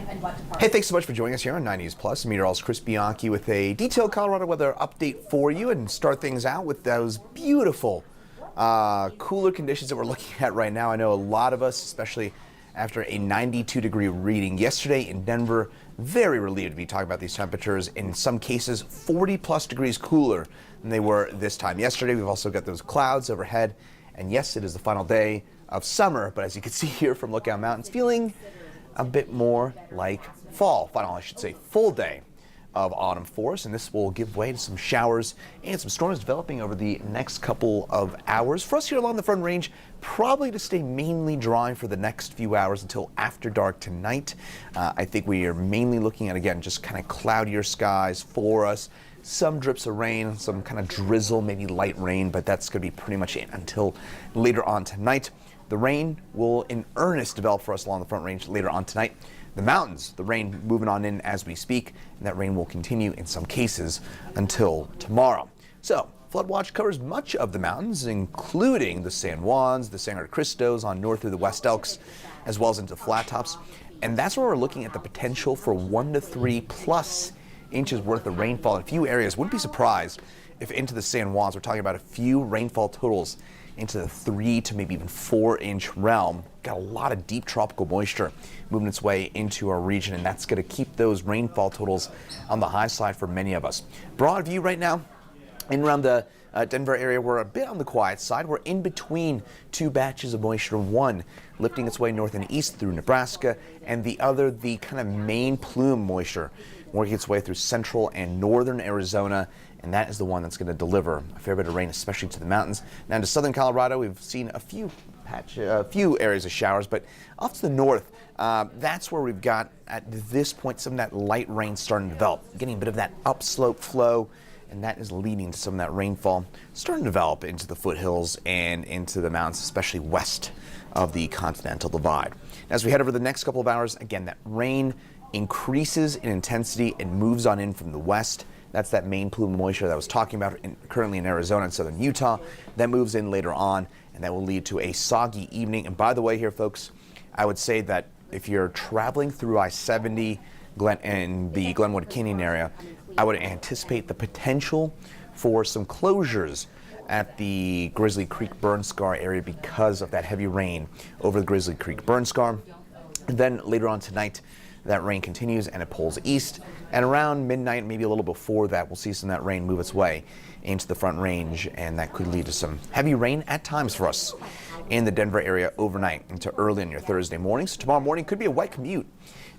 Hey, thanks so much for joining us here on 90s Plus. Meteorologist Chris Bianchi with a detailed Colorado weather update for you, and start things out with those beautiful cooler conditions that we're looking at right now. I know a lot of us, especially after a 92-degree reading yesterday in Denver, very relieved to be talking about these temperatures. In some cases, 40-plus degrees cooler than they were this time yesterday. We've also got those clouds overhead, and yes, it is the final day of summer, but as you can see here from Lookout Mountains, feeling a bit more like fall. Final, I should say, full day of autumn for us, and this will give way to some showers and some storms developing over the next couple of hours. For us here along the Front Range, probably to stay mainly dry for the next few hours until after dark tonight. I think we are mainly looking at, again, just kind of cloudier skies for us. Some drips of rain, some kind of drizzle, maybe light rain, but that's going to be pretty much it until later on tonight. The rain will in earnest develop for us along the Front Range later on tonight. The mountains, the rain moving on in as we speak, and that rain will continue in some cases until tomorrow. So, flood watch covers much of the mountains, including the San Juans, the San Cristos on north through the West Elks, as well as into flat tops. And that's where we're looking at the potential for 1 to 3 plus inches worth of rainfall in a few areas. Wouldn't be surprised if into the San Juans, we're talking about a few rainfall totals into the 3 to maybe even 4 inch realm. Got a lot of deep tropical moisture moving its way into our region, and that's going to keep those rainfall totals on the high side for many of us. Broad view right now in around the Denver area, we're a bit on the quiet side. We're in between two batches of moisture, one lifting its way north and east through Nebraska, and the other, the kind of main plume moisture, working its way through central and northern Arizona, and that is the one that's going to deliver a fair bit of rain, especially to the mountains. Now to southern Colorado, we've seen a few areas of showers, but off to the north, that's where we've got, at this point, some of that light rain starting to develop, getting a bit of that upslope flow, and that is leading to some of that rainfall starting to develop into the foothills and into the mountains, especially west of the Continental Divide. As we head over the next couple of hours, again, that rain increases in intensity and moves on in from the west. That's that main plume moisture that I was talking about currently in Arizona and southern Utah. That moves in later on, and that will lead to a soggy evening. And by the way here, folks, I would say that if you're traveling through I-70 in the Glenwood Canyon area, I would anticipate the potential for some closures at the Grizzly Creek Burn Scar area because of that heavy rain over the Grizzly Creek Burn Scar. And then later on tonight, that rain continues and it pulls east, and around midnight, maybe a little before that, we'll see some of that rain move its way into the Front Range, and that could lead to some heavy rain at times for us in the Denver area overnight into early on your Thursday morning. So tomorrow morning could be a wet commute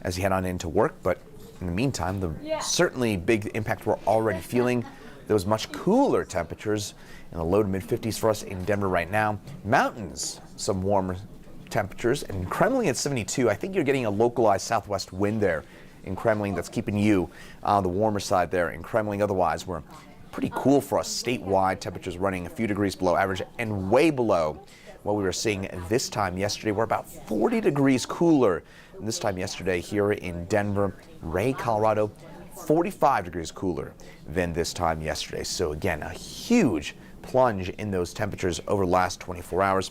as you head on into work, but in the meantime, the certainly big impact we're already feeling, those much cooler temperatures in the low to mid 50s for us in Denver right now. Mountains, some warmer temperatures, and Kremling at 72. I think you're getting a localized southwest wind there in Kremling that's keeping you on the warmer side there in Kremling. Otherwise, we're pretty cool for us statewide. Temperatures running a few degrees below average and way below what we were seeing this time yesterday. We're about 40 degrees cooler this time yesterday here in Denver. Ray, Colorado, 45 degrees cooler than this time yesterday. So again, a huge plunge in those temperatures over the last 24 hours.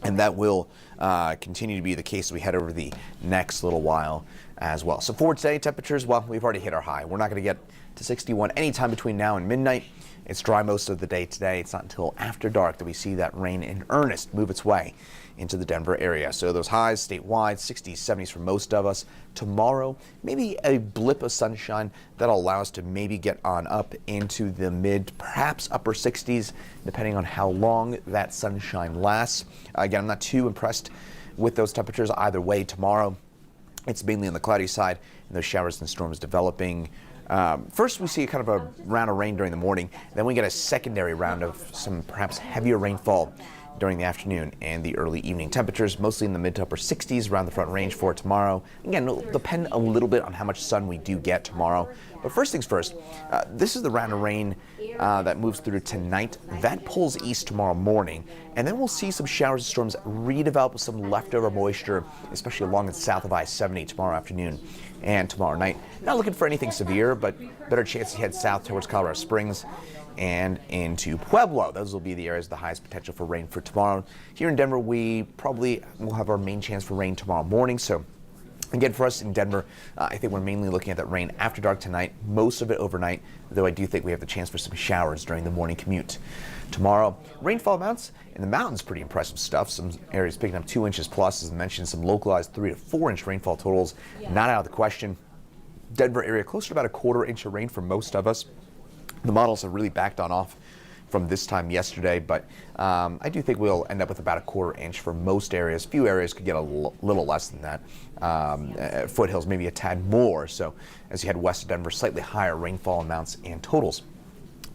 And that will continue to be the case as we head over the next little while as well. So for today, temperatures, well, we've already hit our high. We're not going to get to 61 anytime between now and midnight. It's dry most of the day today. It's not until after dark that we see that rain in earnest move its way into the Denver area. So those highs statewide, 60s, 70s for most of us. Tomorrow, maybe a blip of sunshine that'll allow us to maybe get on up into the mid, perhaps upper 60s, depending on how long that sunshine lasts. Again, I'm not too impressed with those temperatures either way tomorrow. It's mainly on the cloudy side, and those showers and storms developing. First, we see kind of a round of rain during the morning. Then we get a secondary round of some perhaps heavier rainfall during the afternoon and the early evening. Temperatures mostly in the mid to upper 60s around the Front Range for tomorrow. Again, it'll depend a little bit on how much sun we do get tomorrow. But first things first, this is the round of rain that moves through tonight. That pulls east tomorrow morning, and then we'll see some showers and storms redevelop with some leftover moisture, especially along the south of I-70 tomorrow afternoon and tomorrow night. Not looking for anything severe, but better chance to head south towards Colorado Springs and into Pueblo. Those will be the areas with the highest potential for rain for tomorrow. Here in Denver, we probably will have our main chance for rain tomorrow morning, so Again, for us in Denver, I think we're mainly looking at that rain after dark tonight, most of it overnight, though I do think we have the chance for some showers during the morning commute. Tomorrow, rainfall amounts in the mountains, pretty impressive stuff. Some areas picking up 2 inches plus, as I mentioned, some localized 3 to 4 inch rainfall totals, not out of the question. Denver area, closer to about a 1/4 inch of rain for most of us. The models have really backed on off from this time yesterday, but I do think we'll end up with about a 1/4 inch for most areas. Few areas could get a little less than that. Foothills maybe a tad more. So as you head west of Denver, slightly higher rainfall amounts and totals.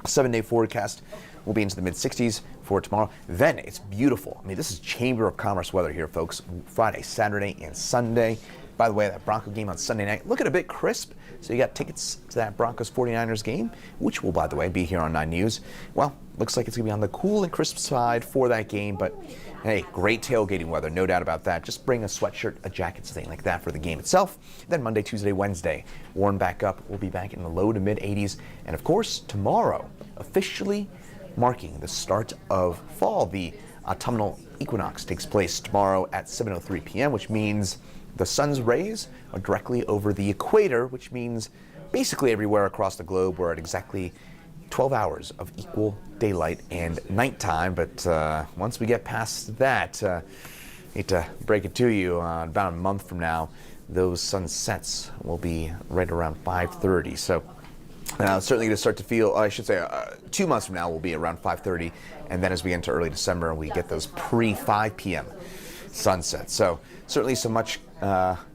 7-day forecast will be into the mid-60s for tomorrow. Then it's beautiful. I mean, this is Chamber of Commerce weather here, folks. Friday, Saturday, and Sunday. By the way, that Bronco game on Sunday night, looking a bit crisp. So you got tickets to that Broncos 49ers game, which will, by the way, be here on 9 News. Well, looks like it's going to be on the cool and crisp side for that game, but hey, great tailgating weather, no doubt about that. Just bring a sweatshirt, a jacket, something like that for the game itself. Then Monday, Tuesday, Wednesday, warm back up. We'll be back in the low to mid 80s. And of course, tomorrow, officially marking the start of fall. The autumnal equinox takes place tomorrow at 7:03 p.m., which means the sun's rays are directly over the equator, which means basically everywhere across the globe we're at exactly 12 hours of equal daylight and nighttime. But once we get past that, hate to break it to you, about a month from now, those sunsets will be right around 5:30. So certainly going to start to feel, I should say, 2 months from now will be around 5:30. And then as we enter early December, we get those pre-5 p.m. sunsets. So certainly some much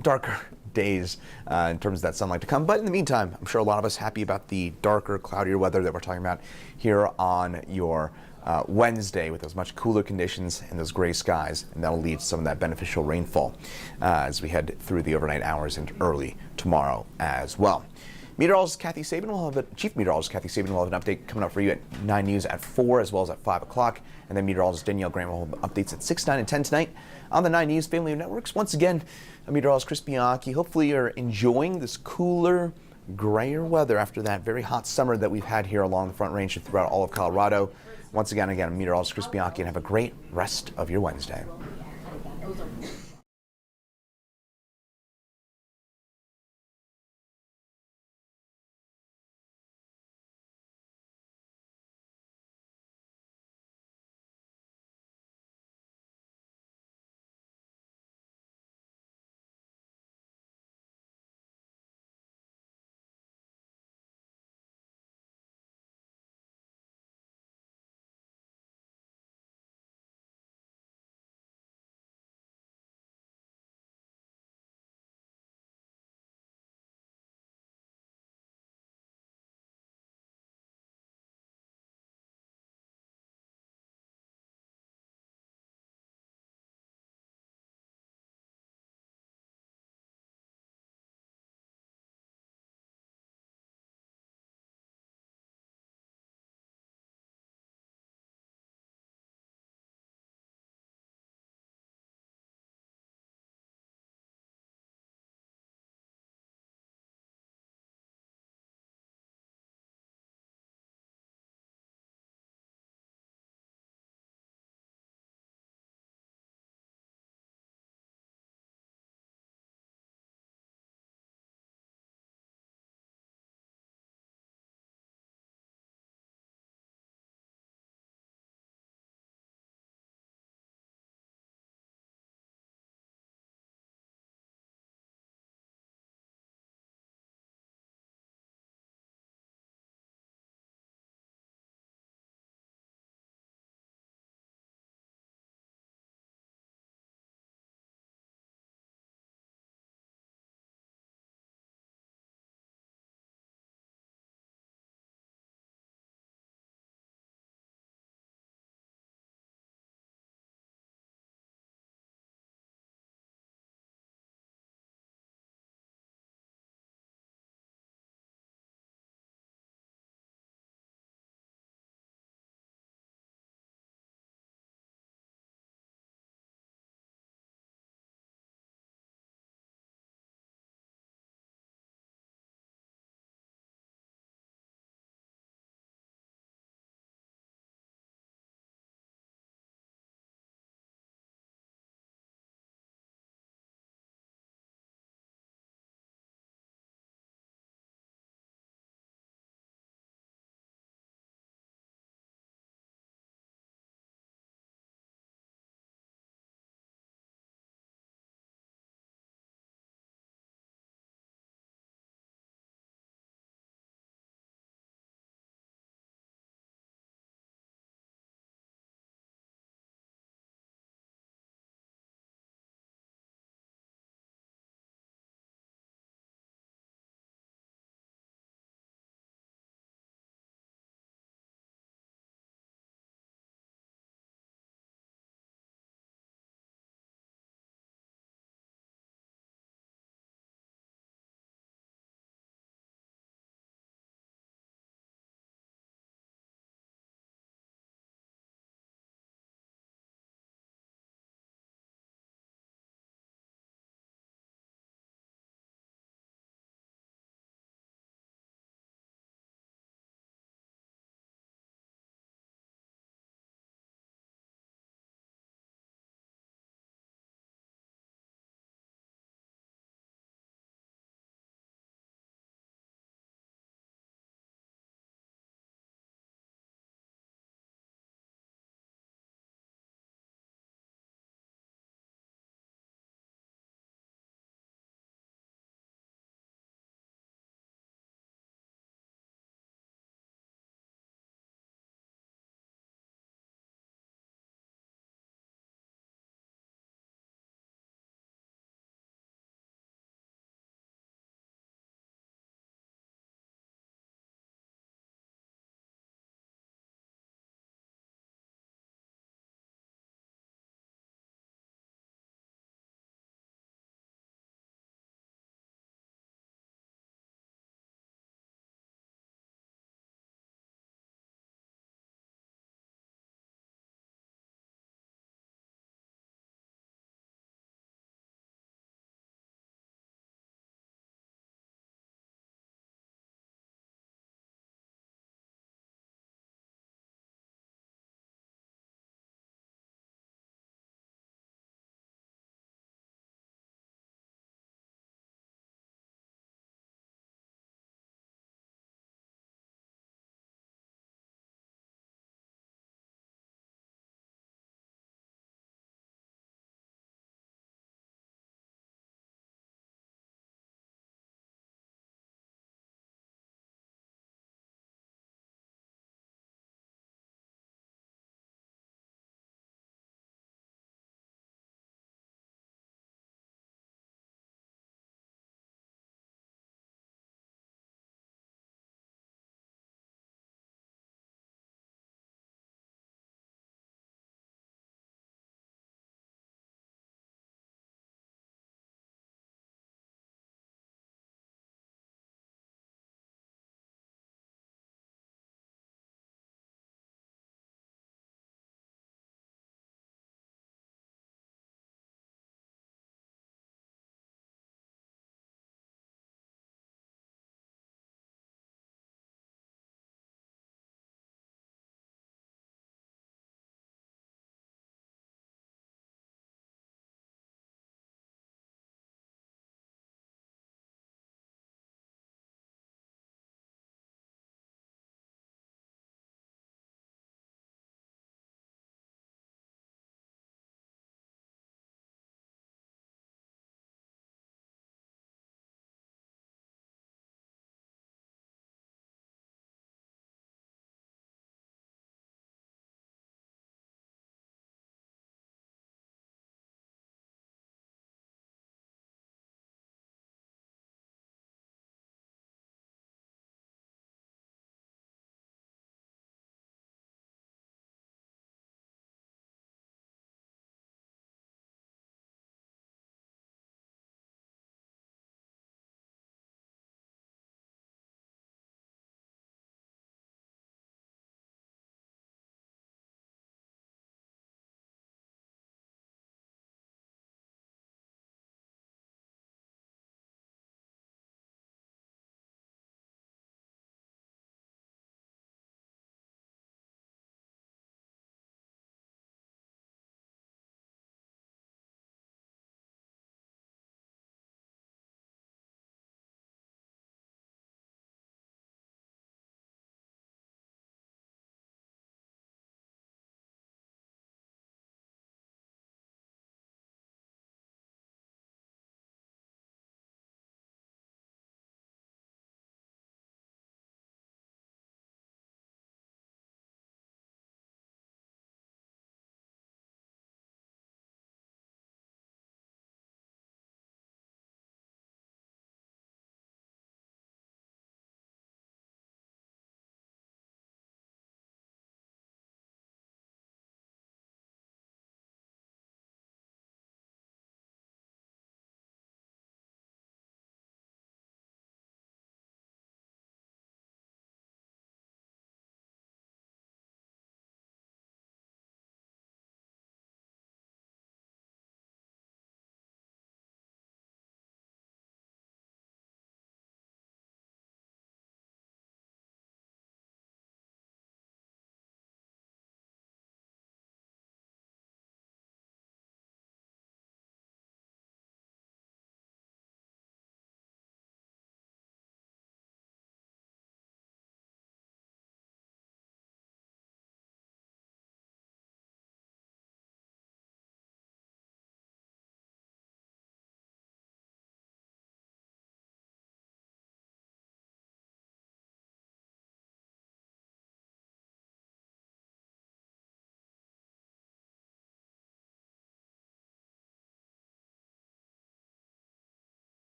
darker days in terms of that sunlight to come. But in the meantime, I'm sure a lot of us happy about the darker, cloudier weather that we're talking about here on your Wednesday with those much cooler conditions and those gray skies. And that'll lead to some of that beneficial rainfall as we head through the overnight hours into early tomorrow as well. Meteorologist Kathy Sabin will have Chief Meteorologist Kathy Sabin will have an update coming up for you at 9 News at 4 as well as at 5 o'clock. And then meteorologist Danielle Graham will have updates at 6, 9, and 10 tonight on the 9 News family of networks. Once again, I'm meteorologist Chris Bianchi. Hopefully you're enjoying this cooler, grayer weather after that very hot summer that we've had here along the Front Range throughout all of Colorado. Once again, I'm meteorologist Chris Bianchi, and have a great rest of your Wednesday.